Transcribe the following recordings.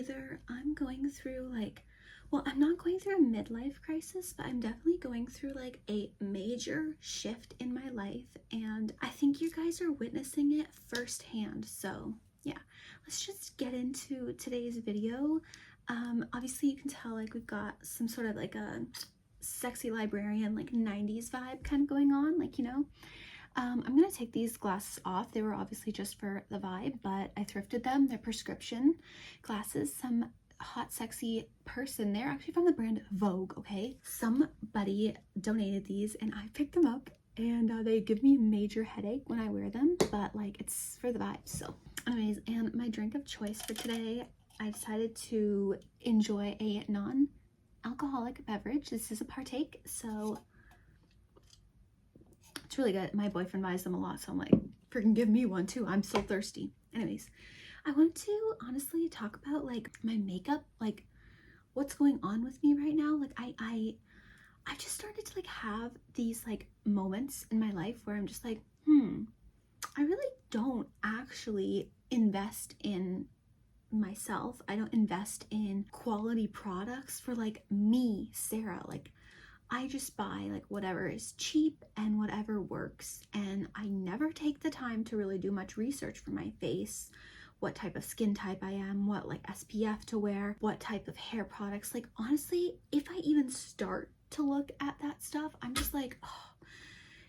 either I'm going through like, well, I'm not going through a midlife crisis, but I'm definitely going through like a major shift in my life, and I think you guys are witnessing it firsthand. So yeah, let's just get into today's video. Obviously you can tell like we've got some sort of like a sexy librarian like 90s vibe kind of going on, like, you know. I'm gonna take these glasses off. They were obviously just for the vibe, but I thrifted them. They're prescription glasses. Some hot sexy person, they're actually from the brand Vogue, okay? Somebody donated these and I picked them up, and they give me a major headache when I wear them, but like it's for the vibe. So anyways, and my drink of choice for today, I decided to enjoy a non-alcoholic beverage. This is a partake, so it's really good. My boyfriend buys them a lot, so I'm like, freaking give me one too. I'm so thirsty. Anyways, I want to honestly talk about like my makeup, like what's going on with me right now. Like I just started to like have these like moments in my life where I'm just like, I really don't actually invest in myself. I don't invest in quality products for like me, Sarah. Like I just buy like whatever is cheap and whatever works, and I never take the time to really do much research for my face, what type of skin type I am, what like SPF to wear, what type of hair products. Like honestly, if I even start to look at that stuff, I'm just like, oh,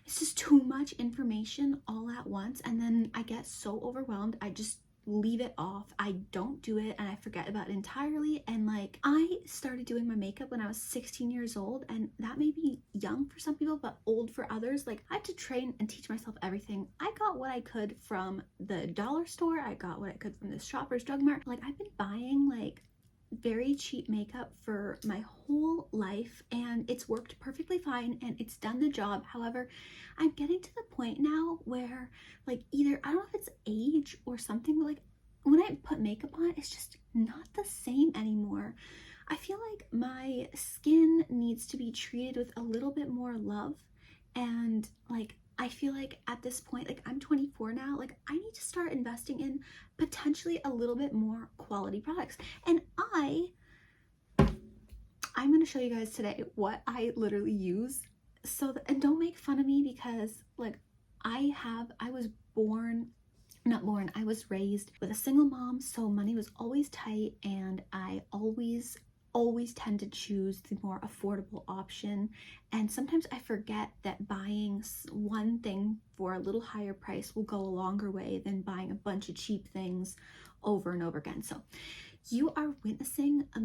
it's just too much information all at once, and then I get so overwhelmed, I just leave it off. I don't do it and I forget about it entirely. And like I started doing my makeup when I was 16 years old, and that may be young for some people but old for others. Like I had to train and teach myself everything. I got what I could from the dollar store, I got what I could from the Shoppers Drug Mart. Like I've been buying like very cheap makeup for my whole life, and it's worked perfectly fine and it's done the job. However, I'm getting to the point now where like either I don't know if it's age or something, but like when I put makeup on, it's just not the same anymore. I feel like my skin needs to be treated with a little bit more love, and like I feel like at this point, like I'm 24 now, like I need to start investing in potentially a little bit more quality products. And I'm going to show you guys today what I literally use. So and don't make fun of me, because like I was raised with a single mom, so money was always tight, and I always tend to choose the more affordable option. And sometimes I forget that buying one thing for a little higher price will go a longer way than buying a bunch of cheap things over and over again. So you are witnessing a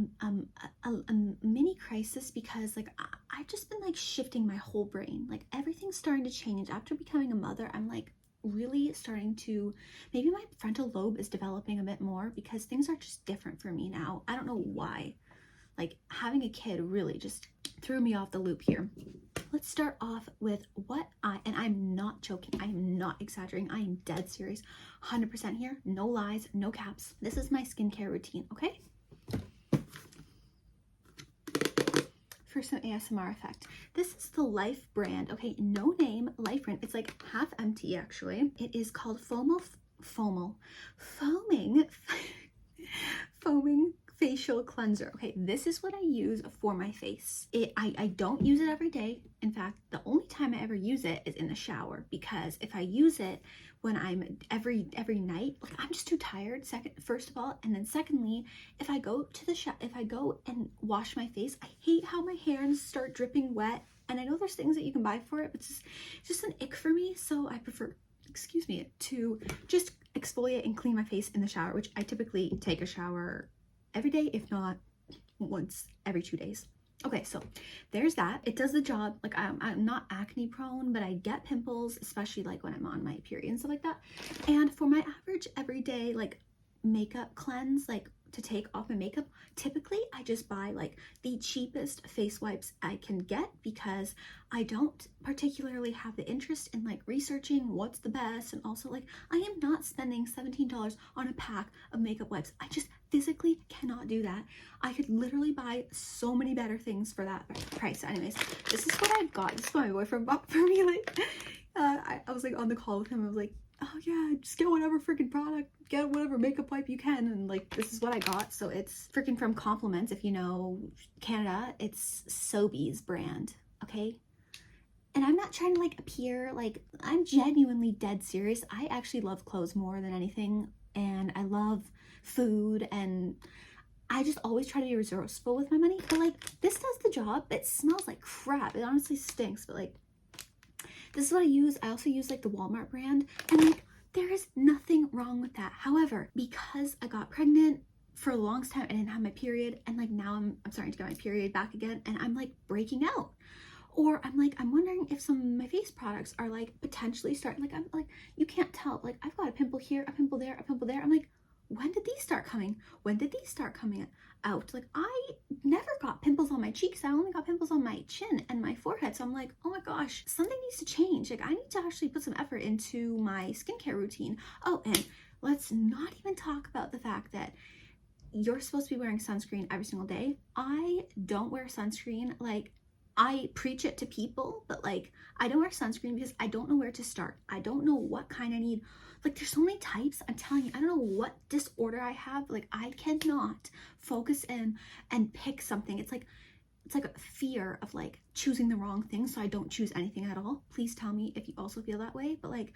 mini crisis, because like I've just been like shifting my whole brain. Like everything's starting to change after becoming a mother. I'm like really starting to, maybe my frontal lobe is developing a bit more, because things are just different for me now. I don't know why. Like having a kid really just threw me off the loop here. Let's start off with and I'm not joking, I am not exaggerating, I am dead serious, 100% here, no lies, no caps. This is my skincare routine, okay? For some ASMR effect, this is the Life brand, okay? No name, Life brand. It's like half empty actually. It is called foaming facial cleanser. Okay, this is what I use for my face. I don't use it every day. In fact, the only time I ever use it is in the shower, because if I use it when I'm every night, like I'm just too tired, first of all, and then secondly, if I go to the if I go and wash my face, I hate how my hands start dripping wet. And I know there's things that you can buy for it, but it's just an ick for me. So I prefer, excuse me, to just exfoliate and clean my face in the shower, which I typically take a shower every day, if not once every 2 days. Okay, so there's that. It does the job. Like I'm not acne prone, but I get pimples, especially like when I'm on my period and stuff like that. And for my average everyday like makeup cleanse, like to take off my makeup, typically I just buy like the cheapest face wipes I can get, because I don't particularly have the interest in like researching what's the best. And also like I am not spending $17 on a pack of makeup wipes. I just physically cannot do that. I could literally buy so many better things for that price. Anyways, this is what I got. This is what my boyfriend bought for me. Like I was like on the call with him. I was like, oh yeah, just get whatever freaking product, get whatever makeup wipe you can, and like this is what I got. So it's freaking from Compliments, if you know Canada. It's Sobeys brand, okay? And I'm not trying to like appear, like I'm genuinely dead serious. I actually love clothes more than anything, and I love food, and I just always try to be resourceful with my money. But like this does the job. It smells like crap. It honestly stinks, but like this is what I use. I also use like the Walmart brand, and like there is nothing wrong with that. However, because I got pregnant for the longest time, I didn't have my period, and like now I'm starting to get my period back again, and I'm like breaking out. Or I'm wondering if some of my face products are like potentially starting, like I'm like, you can't tell, like I've got a pimple here, a pimple there, a pimple there. I'm like, when did these start coming? When did these start coming out? Like I never got pimples on my cheeks. I only got pimples on my chin and my forehead. So I'm like, oh my gosh, something needs to change. Like I need to actually put some effort into my skincare routine. Oh, and let's not even talk about the fact that you're supposed to be wearing sunscreen every single day. I don't wear sunscreen. Like I preach it to people, but like I don't wear sunscreen because I don't know where to start. I don't know what kind I need. Like there's so many types. I'm telling you, I don't know what disorder I have. Like I cannot focus in and pick something. It's like a fear of like choosing the wrong thing, so I don't choose anything at all. Please tell me if you also feel that way. But like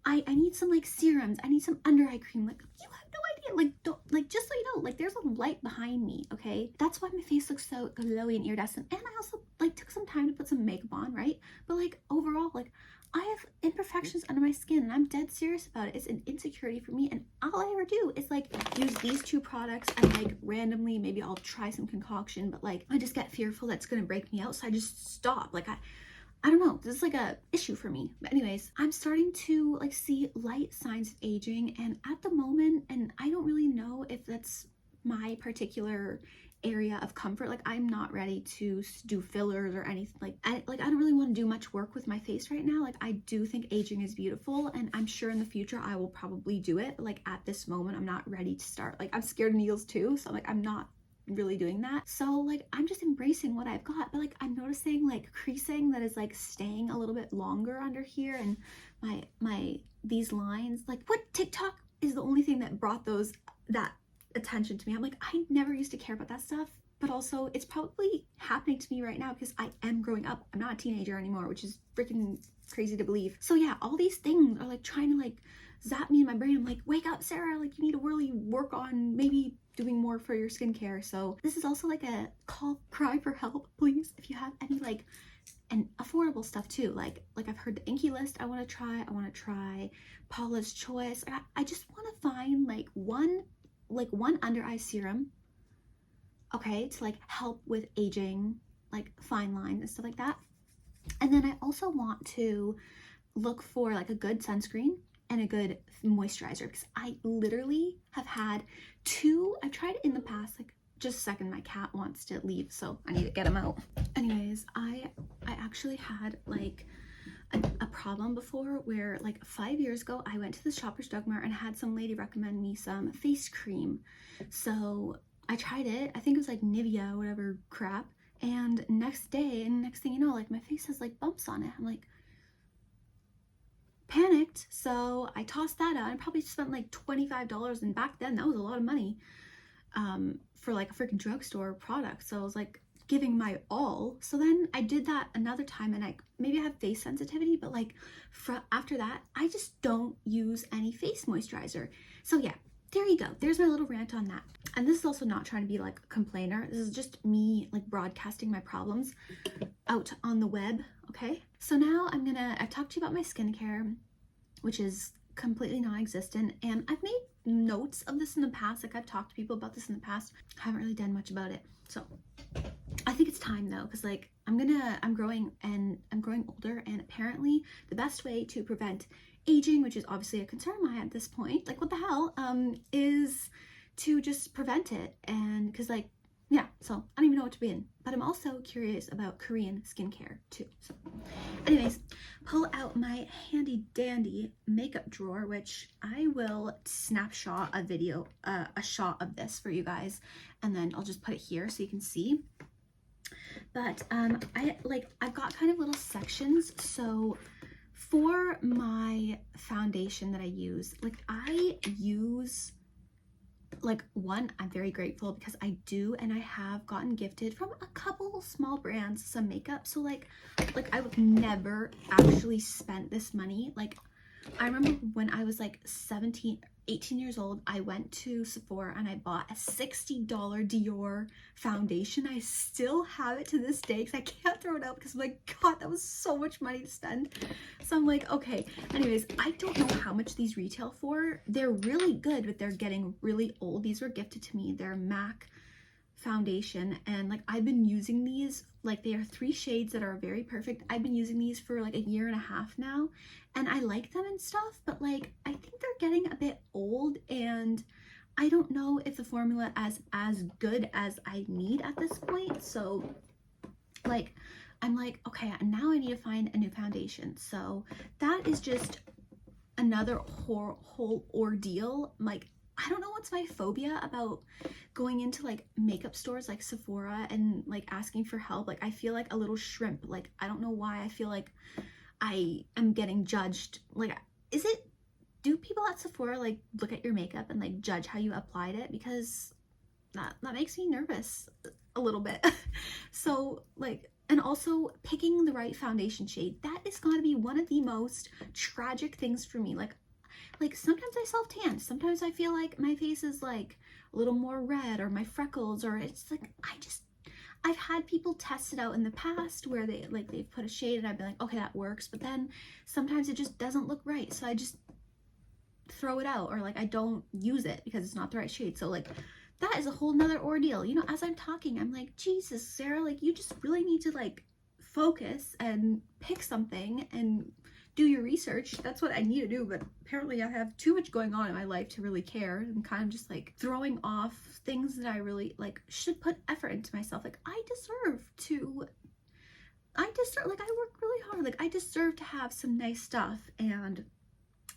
I need some like serums. I need some under eye cream. Like you have no idea. Like don't, like just so you know, like there's a light behind me, okay? That's why my face looks so glowy and iridescent. And I also like took some time to put some makeup on, right? But like overall, like I have imperfections under my skin, and I'm dead serious about it. It's an insecurity for me, and all I ever do is like use these two products, and like randomly maybe I'll try some concoction, but like I just get fearful that's gonna break me out, so I just stop. Like I don't know, this is like a issue for me. But anyways, I'm starting to like see light signs of aging, and at the moment, and I don't really know if that's my particular area of comfort. Like I'm not ready to do fillers or anything. Like I don't really want to do much work with my face right now. Like I do think aging is beautiful, and I'm sure in the future I will probably do it. But like at this moment, I'm not ready to start. Like I'm scared of needles too, so like I'm not really doing that. So like I'm just embracing what I've got, but like I'm noticing like creasing that is like staying a little bit longer under here, and my these lines. Like what TikTok is the only thing that brought that attention to me. I'm like, I never used to care about that stuff, but also it's probably happening to me right now because I am growing up. I'm not a teenager anymore, which is freaking crazy to believe. So yeah, all these things are like trying to like zap me in my brain. I'm like, wake up, Sarah, like you need to really work on maybe doing more for your skincare. So this is also like a cry for help, please, if you have any like and affordable stuff too. Like I've heard the Inky List I want to try Paula's Choice. I just want to find like one under eye serum, okay, to like help with aging, like fine lines and stuff like that. And then I also want to look for like a good sunscreen and a good moisturizer, because I literally have had I've tried it in the past. Like just a second, my cat wants to leave, so I need to get him out. Anyways, I actually had like a problem before where like 5 years ago I went to the Shoppers Drug Mart and had some lady recommend me some face cream. So I tried it. I think it was like Nivea or whatever crap, and next thing you know, like my face has like bumps on it. I'm like panicked, so I tossed that out. I probably spent like $25, and back then that was a lot of money for like a freaking drugstore product. So I was like giving my all. So then I did that another time, and maybe I have face sensitivity, but like after that I just don't use any face moisturizer. So yeah, there you go. There's my little rant on that. And this is also not trying to be like a complainer. This is just me like broadcasting my problems out on the web, okay? So now I've talked to you about my skincare, which is completely non-existent, and I've made notes of this in the past. Like I've talked to people about this in the past. I haven't really done much about it. So I think it's time though, because like I'm growing older, and apparently the best way to prevent aging, which is obviously a concern of mine at this point, like what the hell, is to just prevent it. And because like, yeah, so I don't even know what to begin. But I'm also curious about Korean skincare too. So anyways, pull out my handy dandy makeup drawer, which I will snapshot a video, a shot of this for you guys, and then I'll just put it here so you can see. But I've got kind of little sections. So For my foundation that I use, like I use like one, I'm very grateful because I do and I have gotten gifted from a couple small brands some makeup. So like I would never actually spent this money. Like I remember when I was like 18 years old, I went to Sephora and I bought a $60 Dior foundation. I still have it to this day because I can't throw it out because I'm like, God, that was so much money to spend. So I'm like, okay. Anyways, I don't know how much these retail for. They're really good, but they're getting really old. These were gifted to me. They're MAC foundation, and like I've been using these, like they are 3 shades that are very perfect. I've been using these for like a year and a half now, and I like them and stuff, but like I think they're getting a bit old, and I don't know if the formula is as good as I need at this point. So like I'm like, okay, now I need to find a new foundation. So that is just another whole ordeal. Like I don't know what's my phobia about going into like makeup stores like Sephora and like asking for help. Like I feel like a little shrimp. Like I don't know why I feel like I am getting judged. Like do people at Sephora like look at your makeup and like judge how you applied it? Because that makes me nervous a little bit. So like, and also picking the right foundation shade, that is going to be one of the most tragic things for me. Like sometimes I self-tan, sometimes I feel like my face is like a little more red, or my freckles, or it's like I've had people test it out in the past where they've put a shade and I've been like, okay, that works, but then sometimes it just doesn't look right, so I just throw it out, or like I don't use it because it's not the right shade. So like that is a whole nother ordeal. You know, as I'm talking, I'm like, Jesus, Sarah, like you just really need to like focus and pick something and do your research. That's what I need to do, but apparently I have too much going on in my life to really care. I'm kind of just like throwing off things that I really like should put effort into myself. Like I deserve, like I work really hard. Like I deserve to have some nice stuff and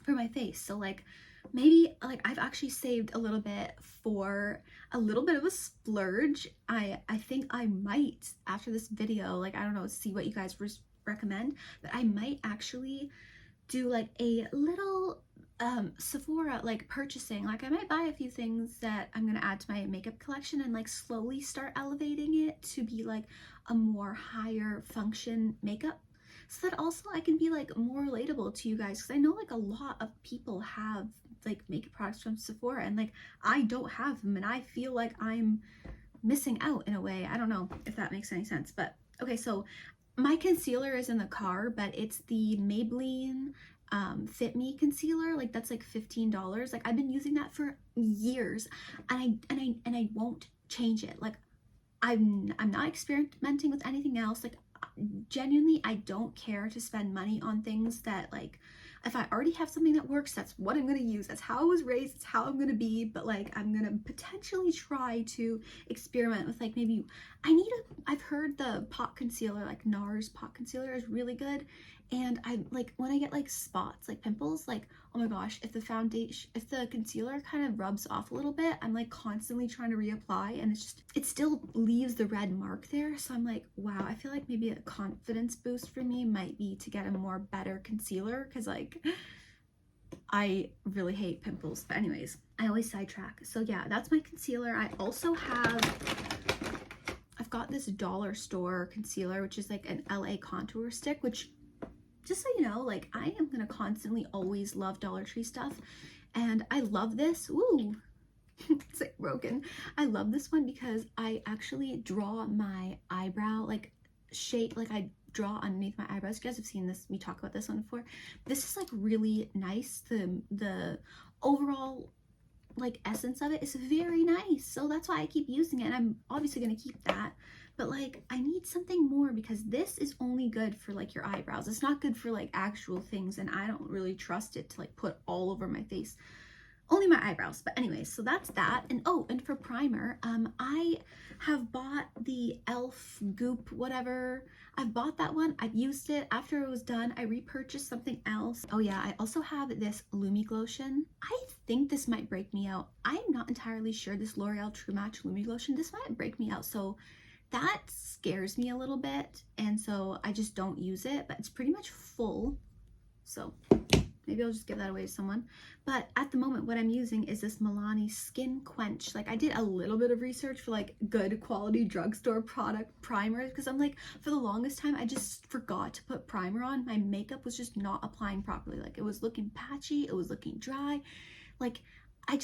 for my face. So like maybe like I've actually saved a little bit for a little bit of a splurge. I think I might, after this video, like I don't know, see what you guys recommend, but I might actually do like a little Sephora like purchasing. Like I might buy a few things that I'm gonna add to my makeup collection and like slowly start elevating it to be like a more higher function makeup, so that also I can be like more relatable to you guys, because I know like a lot of people have like makeup products from Sephora and like I don't have them, and I feel like I'm missing out in a way. I don't know if that makes any sense. But okay, so my concealer is in the car, but it's the Maybelline Fit Me concealer. Like that's like $15. Like I've been using that for years, and I won't change it. Like I'm not experimenting with anything else. Like genuinely, I don't care to spend money on things that, like, if I already have something that works, that's what I'm going to use. That's how I was raised. It's how I'm going to be. But like, I'm going to potentially try to experiment with like, maybe I've heard the pot concealer, like NARS pot concealer is really good. And I like when I get like spots, like pimples, like, oh my gosh, if the concealer kind of rubs off a little bit, I'm like constantly trying to reapply, and it still leaves the red mark there. So I'm like, wow, I feel like maybe a confidence boost for me might be to get a more better concealer, because like I really hate pimples. But anyways, I always sidetrack. So yeah, that's my concealer. I've got this dollar store concealer, which is like an LA contour stick, which, just so you know, like I am gonna constantly always love Dollar Tree stuff, and I love this. Ooh, it's like broken. I love this one because I actually draw my eyebrow like shape, like I draw underneath my eyebrows. You guys have seen this, me talk about this one before. This is like really nice. The overall like essence of it is very nice, so that's why I keep using it, and I'm obviously gonna keep that. But like I need something more, because this is only good for like your eyebrows. It's not good for like actual things, and I don't really trust it to like put all over my face. Only my eyebrows. But anyways, so that's that. And oh, and for primer, I have bought the elf goop whatever. I've bought that one. I've used it. After it was done, I repurchased something else. Oh yeah, I also have this Lumi Glotion. I think this might break me out. I'm not entirely sure. This L'Oreal True Match Lumi Glotion, this might break me out, so that scares me a little bit, and so I just don't use it. But it's pretty much full. So maybe I'll just give that away to someone. But at the moment, what I'm using is this Milani Skin Quench. Like, I did a little bit of research for like good quality drugstore product primers, because I'm like, for the longest time, I just forgot to put primer on. My makeup was just not applying properly. Like, it was looking patchy, it was looking dry. Like, I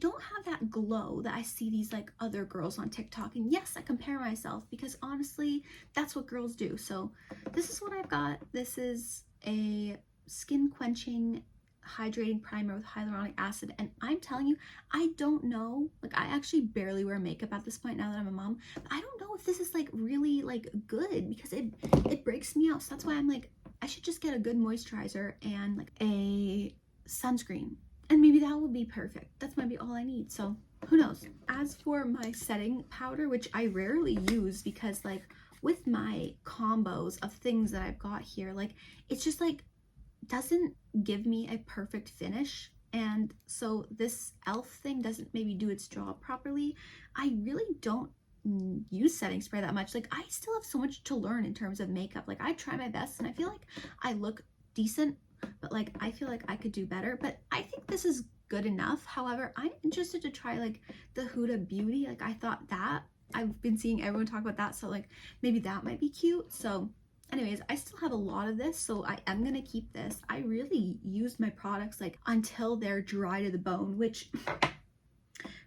don't have that glow that I see these like other girls on TikTok. And yes, I compare myself because honestly, that's what girls do. So this is what I've got. This is a skin quenching hydrating primer with hyaluronic acid, and I'm telling you, I don't know, like, I actually barely wear makeup at this point now that I'm a mom, but I don't know if this is like really like good, because it breaks me out. So that's why I'm like, I should just get a good moisturizer and like a sunscreen, and maybe that will be perfect. That's might be all I need. So who knows. As for my setting powder, which I rarely use because like with my combos of things that I've got here, like, it's just like doesn't give me a perfect finish, and so this elf thing doesn't maybe do its job properly. I really don't use setting spray that much. Like, I still have so much to learn in terms of makeup. Like, I try my best and I feel like I look decent, but like I feel like I could do better. But I think this is good enough. However, I'm interested to try like the Huda Beauty. Like, I thought that I've been seeing everyone talk about that, so like maybe that might be cute. So anyways, I still have a lot of this, so I am gonna keep this. I really use my products like until they're dry to the bone, which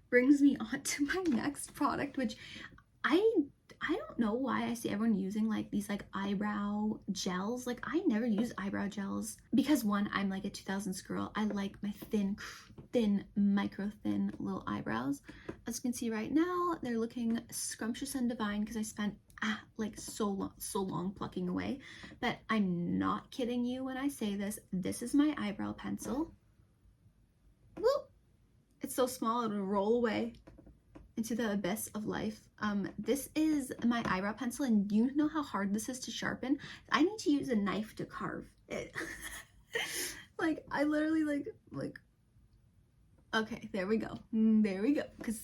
brings me on to my next product, which I don't know why I see everyone using like these like eyebrow gels. Like, I never use eyebrow gels because, one, I'm like a 2000s girl. I like my thin micro thin little eyebrows. As you can see right now, they're looking scrumptious and divine because I spent like so long plucking away. But I'm not kidding you when I say this. This is my eyebrow pencil. Whoop! It's so small it'll roll away into the abyss of life. This is my eyebrow pencil, and you know how hard this is to sharpen. I need to use a knife to carve it. Like, I literally like okay, there we go, because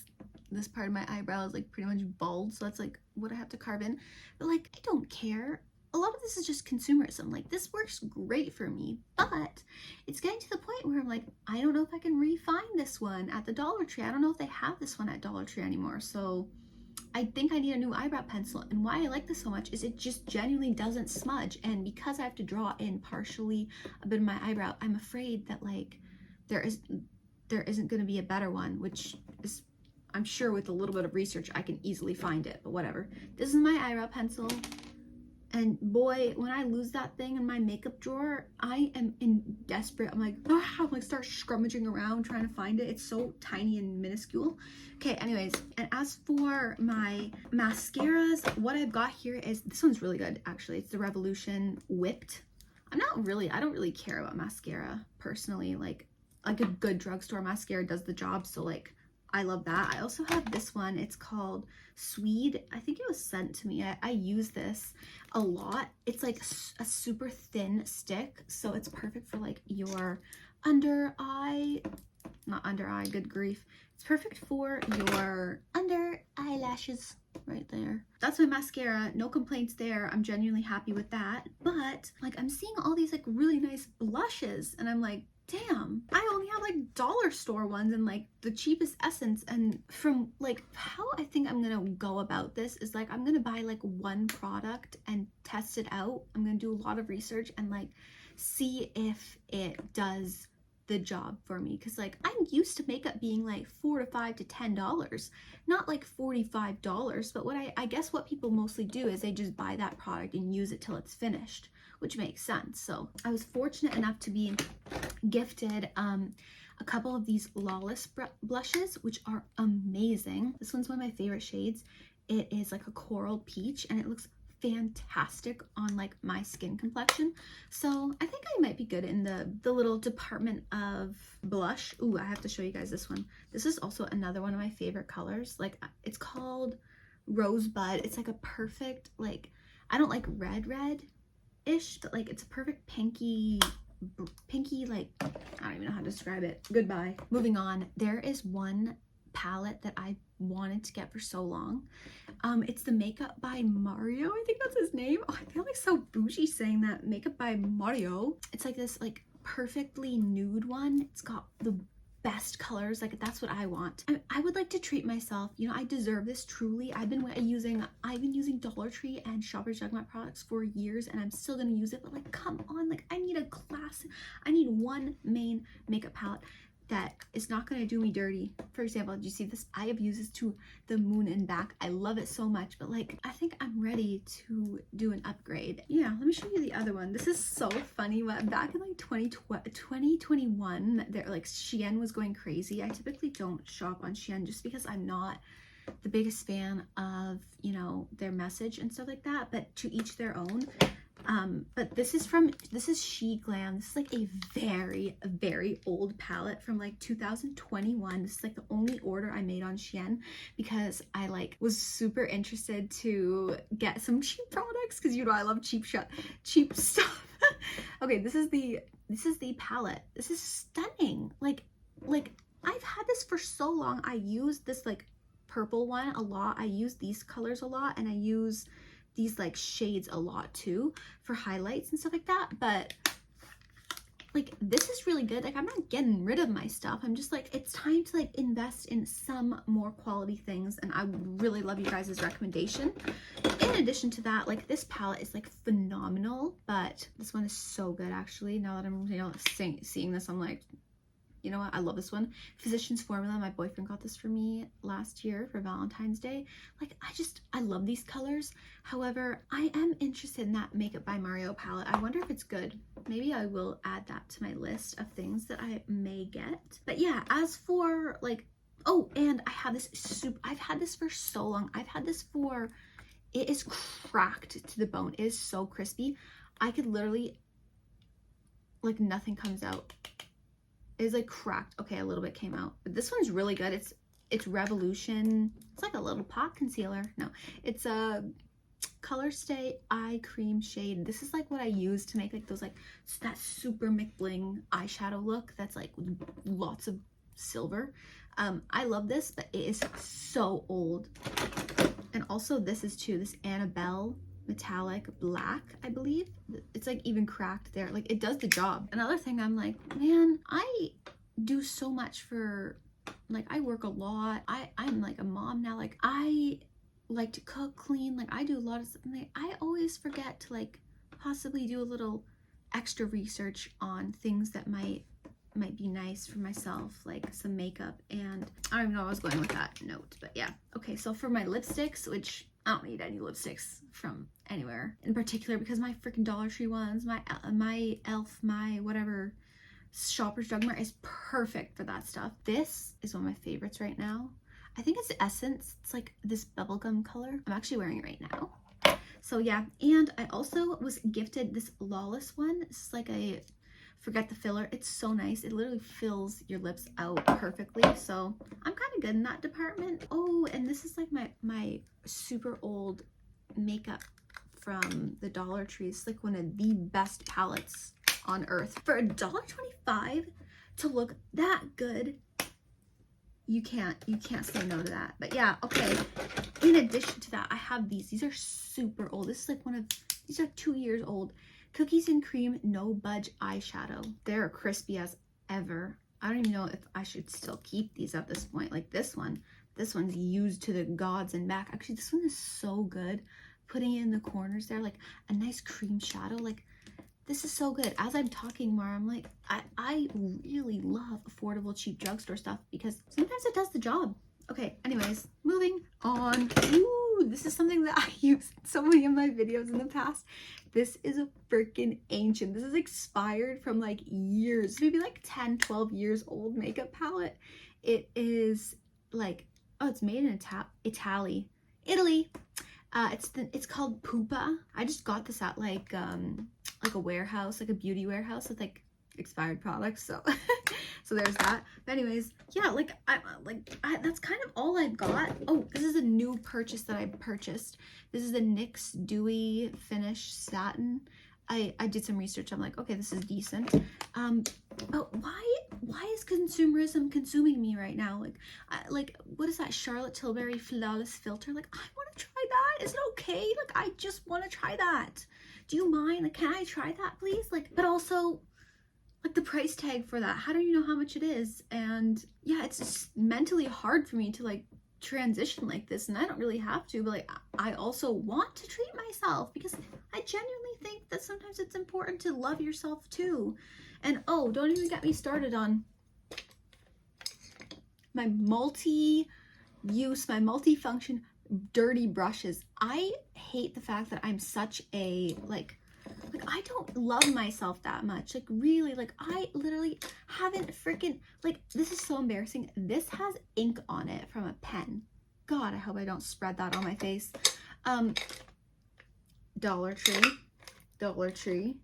this part of my eyebrow is like pretty much bald, so that's like what I have to carve in. But like, I don't care. A lot of this is just consumerism. Like, this works great for me, but it's getting to the point where I'm like, I don't know if I can re-find this one at the Dollar Tree. I don't know if they have this one at Dollar Tree anymore. So I think I need a new eyebrow pencil. And why I like this so much is it just genuinely doesn't smudge. And because I have to draw in partially a bit of my eyebrow, I'm afraid that like there isn't going to be a better one, which is, I'm sure with a little bit of research I can easily find it, but whatever. This is my eyebrow pencil. And boy, when I lose that thing in my makeup drawer, I am desperate. I'm like start scrummaging around trying to find it. It's so tiny and minuscule. Okay, anyways, and as for my mascaras, what I've got here is, this one's really good actually. It's the Revolution Whipped. I don't really care about mascara personally. Like a good drugstore mascara does the job, so like I love that. I also have this one. It's called Swede. I think it was sent to me. I use this a lot. It's like a super thin stick, so it's perfect for like your under eye, not under eye, good grief. It's perfect for your under eyelashes right there. That's my mascara. No complaints there. I'm genuinely happy with that. But like, I'm seeing all these like really nice blushes, and I'm like, damn, I only have like dollar store ones and like the cheapest essence. And from like how I think I'm gonna go about this is like, I'm gonna buy like one product and test it out. I'm gonna do a lot of research and like see if it does the job for me, because like I'm used to makeup being like $4 to $5 to $10, not like $45. But what I guess what people mostly do is they just buy that product and use it till it's finished, which makes sense. So I was fortunate enough to be gifted a couple of these Lawless blushes, which are amazing. This one's one of my favorite shades. It is like a coral peach, and it looks fantastic on like my skin complexion. So I think I might be good in the little department of blush. Ooh, I have to show you guys this one. This is also another one of my favorite colors. Like, it's called Rosebud. It's like a perfect, like, I don't like red-ish, but like it's a perfect pinky, like, I don't even know how to describe it. Goodbye. Moving on, there is one palette that I wanted to get for so long. It's the Makeup by Mario. I think that's his name. Oh, I feel like so bougie saying that. Makeup by Mario. It's like this like perfectly nude one. It's got the best colors. Like that's what I want. I would like to treat myself. You know, I deserve this truly. I've been using Dollar Tree and Shoppers Drug Mart products for years, and I'm still gonna use it. But like, come on, like I need a class. I need one main makeup palette that is not going to do me dirty. For example, did you see this? I have used this to the moon and back. I love it so much, but like I think I'm ready to do an upgrade. Yeah, let me show you the other one. This is so funny. Back in like 2021, there like Shein was going crazy. I typically don't shop on Shein just because I'm not the biggest fan of, you know, their message and stuff like that, but to each their own. But this is She Glam. This is like a very old palette from like 2021. This is like the only order I made on Shein because I like was super interested to get some cheap products because you know I love cheap stuff. Okay, this is the palette. This is stunning. Like I've had this for so long. I use this like purple one a lot. I use these colors a lot, and I use these like shades a lot too for highlights and stuff like that. But like this is really good. Like I'm not getting rid of my stuff. I'm just like, it's time to like invest in some more quality things, and I would really love you guys' recommendation. In addition to that, like this palette is like phenomenal, but this one is so good actually. Now that I'm, you know, seeing this, I'm like, you know what? I love this one. Physicians Formula. My boyfriend got this for me last year for Valentine's Day. Like, I love these colors. However, I am interested in that Makeup by Mario palette. I wonder if it's good. Maybe I will add that to my list of things that I may get. But yeah, as for like, oh, and I have this I've had this for so long. I've had this for, it is cracked to the bone. It is so crispy. I could literally, like nothing comes out. Is like cracked. Okay, a little bit came out, but this one's really good. It's Revolution. It's like a little pot concealer. No, it's a Color Stay eye cream shade. This is like what I use to make like those like that super McBling eyeshadow look that's like lots of silver. I love this, but it is so old. And also this is too, this Annabelle metallic black, I believe. It's like even cracked there. Like it does the job. Another thing, I'm like, man, I do so much for, like I work a lot. I'm like a mom now. Like I like to cook, clean. Like I do a lot of stuff. Like, I always forget to like possibly do a little extra research on things that might be nice for myself, like some makeup. And I don't even know where I was going with that note, but yeah. Okay, so for my lipsticks, which I don't need any lipsticks from anywhere in particular because my freaking Dollar Tree ones, my e.l.f., my whatever Shoppers Drug Mart is perfect for that stuff. This is one of my favorites right now. I think it's Essence. It's like this bubblegum color. I'm actually wearing it right now. So yeah, and I also was gifted this Lawless one. It's like a forget the filler. It's so nice. It literally fills your lips out perfectly. So I'm kind of good in that department. Oh, and this is like my super old makeup from the Dollar Tree. It's like one of the best palettes on earth. For $1.25 to look that good, you can't say no to that. But yeah, okay. In addition to that, I have these. These are super old. This is like these are 2 years old. Cookies and Cream No Budge eyeshadow. They're crispy as ever. I don't even know if I should still keep these at this point. Like this one's used to the gods and back. Actually, this one is so good. Putting it in the corners there, like a nice cream shadow. Like this is so good. As I'm talking more, I'm like, I really love affordable, cheap drugstore stuff because sometimes it does the job. Okay, anyways, moving on. Ooh, this is something that I used in so many of my videos in the past. This is a freaking ancient. This is expired from like years, maybe like 10, 12 years old makeup palette. It is like, oh, it's made in Italy. It's called Pupa. I just got this at like a warehouse, like a beauty warehouse with like expired products. So so there's that. But anyways, yeah, that's kind of all I got. Oh, this is a new purchase that I purchased. This is the NYX Dewy Finish Satin. I did some research. I'm like, okay, this is decent. But why is consumerism consuming me right now? Like what is that Charlotte Tilbury Flawless Filter? Like I want to try Is it okay? Like, I just want to try that. Do you mind? Like, can I try that, please? Like, but also, like, the price tag for that. How do you know how much it is? And yeah, it's just mentally hard for me to like transition like this, and I don't really have to, but like, I also want to treat myself because I genuinely think that sometimes it's important to love yourself too. And oh, don't even get me started on my multi-use, my multi-function dirty brushes. I hate the fact that I'm such a like I don't love myself that much. Like, really, like, I literally haven't freaking, like, this is so embarrassing. This has ink on it from a pen. God, I hope I don't spread that on my face. Dollar Tree, Dollar Tree,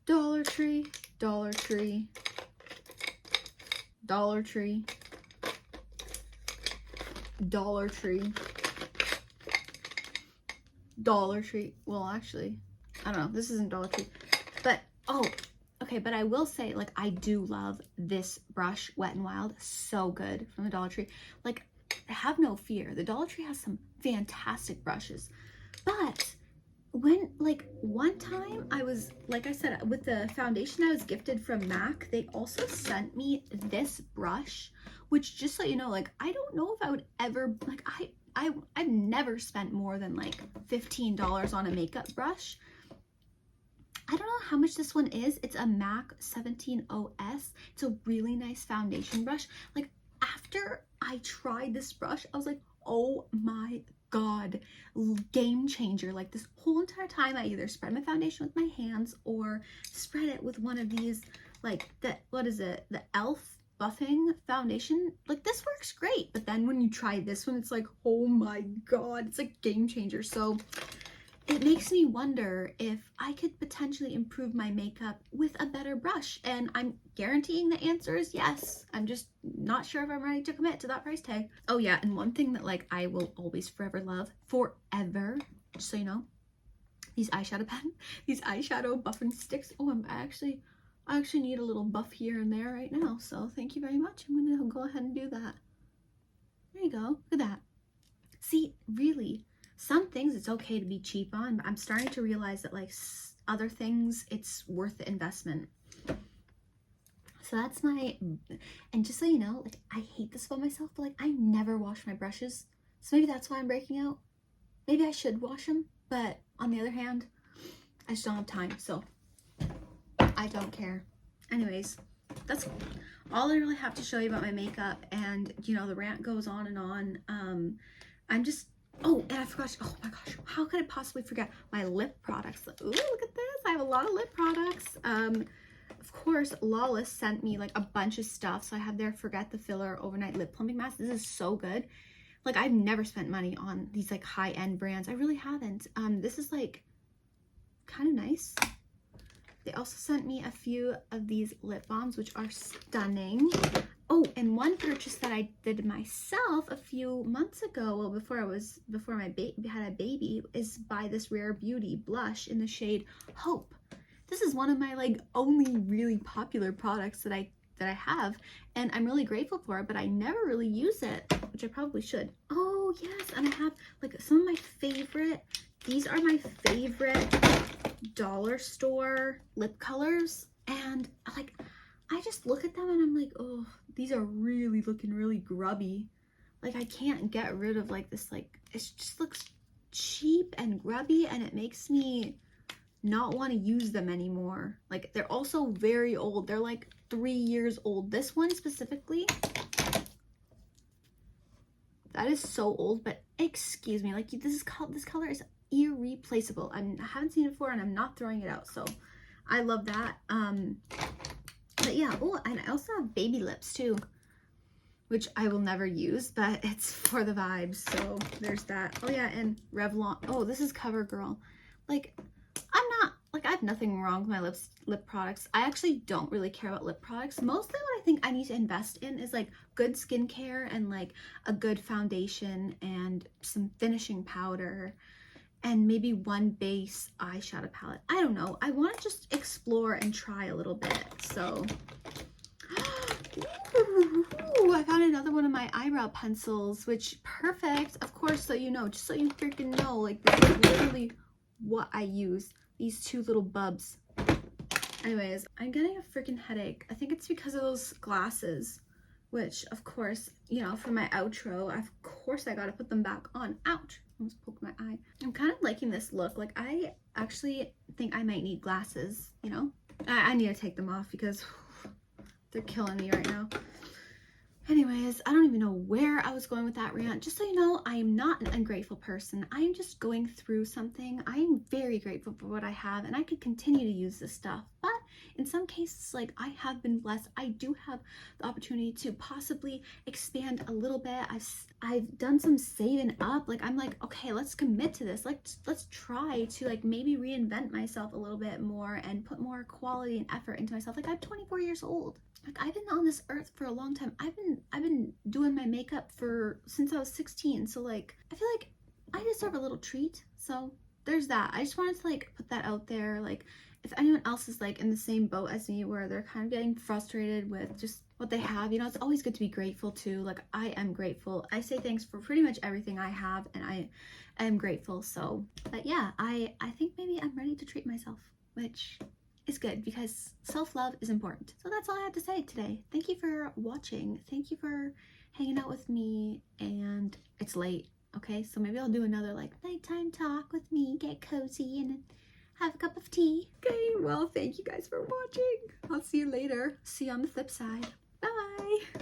Dollar Tree, Dollar Tree, Dollar Tree, Dollar Tree, Dollar Tree. Well, actually, I don't know, this isn't Dollar Tree, but oh, okay, but I will say, like, I do love this brush, Wet n Wild, so good, from the Dollar Tree. Like, have no fear, the Dollar Tree has some fantastic brushes, but when, like, one time I was, like I said, with the foundation I was gifted from MAC, they also sent me this brush, which, just so you know, like, I don't know if I would ever, like, I've never spent more than like $15 on a makeup brush. I don't know how much this one is. It's a MAC 17OS. It's a really nice foundation brush. Like, after I tried this brush, I was like, oh my God, game changer. Like, this whole entire time I either spread my foundation with my hands or spread it with one of these, like, what is it? The e.l.f. buffing foundation. Like, this works great, but then when you try this one, it's like, oh my God, it's a game changer. So it makes me wonder if I could potentially improve my makeup with a better brush, and I'm guaranteeing the answer is yes. I'm just not sure if I'm ready to commit to that price tag. Oh yeah, and one thing that, like, I will always forever love, forever, just so you know, these eyeshadow buffing sticks. Oh, I actually need a little buff here and there right now, so thank you very much. I'm gonna go ahead and do that. There you go, look at that. See, really, some things it's okay to be cheap on, but I'm starting to realize that, like, other things, it's worth the investment. So that's my, and just so you know, like, I hate this about myself, but like, I never wash my brushes, so maybe that's why I'm breaking out. Maybe I should wash them, but on the other hand, I just don't have time, so I don't care. Anyways, that's all I really have to show you about my makeup, and you know, the rant goes on and on. I'm just, oh, and I forgot, oh my gosh, how could I possibly forget my lip products? Ooh, look at this, I have a lot of lip products. Of course, Lawless sent me like a bunch of stuff, so I have their Forget the Filler Overnight Lip Plumping Mask. This is so good. Like, I've never spent money on these like high-end brands. I really haven't. This is like kind of nice. They also sent me a few of these lip balms, which are stunning. Oh, and one purchase that I did myself a few months ago, well, before my baby had a baby, is by this Rare Beauty blush in the shade Hope. This is one of my like only really popular products that I have, and I'm really grateful for it, but I never really use it, which I probably should. Oh yes, and I have like some of my favorite, these are my favorite dollar store lip colors, and like, I just look at them and I'm like, oh, these are really looking really grubby. Like, I can't get rid of like this, like, it just looks cheap and grubby, and it makes me not want to use them anymore. Like, they're also very old. They're like 3 years old. This one specifically, that is so old, but excuse me, like, this color is irreplaceable. I haven't seen it before, and I'm not throwing it out, so I love that. But yeah, oh, and I also have baby lips too, which I will never use, but it's for the vibes, so there's that. Oh yeah, and Revlon. Oh, this is CoverGirl. Like, I have nothing wrong with my lip products. I actually don't really care about lip products. Mostly what I think I need to invest in is like good skincare and like a good foundation and some finishing powder and maybe one base eyeshadow palette. I don't know. I want to just explore and try a little bit. So Ooh, I found another one of my eyebrow pencils, which perfect, of course, so you know, just so you freaking know, like this is literally what I use. These two little bubs. Anyways, I'm getting a freaking headache. I think it's because of those glasses, which of course, you know, for my outro, of course I gotta put them back on. Ouch, almost poked my eye. I'm kind of liking this look. Like, I actually think I might need glasses, you know? I need to take them off because they're killing me right now. Anyways, I don't even know where I was going with that rant. Just so you know, I am not an ungrateful person. I am just going through something. I am very grateful for what I have, and I could continue to use this stuff. But in some cases, like, I have been blessed. I do have the opportunity to possibly expand a little bit. I've done some saving up. Like, I'm like, okay, let's commit to this. Let's try to, like, maybe reinvent myself a little bit more and put more quality and effort into myself. Like, I'm 24 years old. Like, I've been on this earth for a long time. I've been doing my makeup since I was 16. So, like, I feel like I deserve a little treat. So there's that. I just wanted to, like, put that out there. Like, if anyone else is, like, in the same boat as me where they're kind of getting frustrated with just what they have, you know, it's always good to be grateful too. Like, I am grateful. I say thanks for pretty much everything I have, and I am grateful. So, but yeah, I think maybe I'm ready to treat myself, which is good because self-love is important. So that's all I have to say today. Thank you for watching. Thank you for hanging out with me, and it's late, okay? So maybe I'll do another, like, nighttime talk with me, get cozy and have a cup of tea. Okay, well, thank you guys for watching. I'll see you later. See you on the flip side. Bye.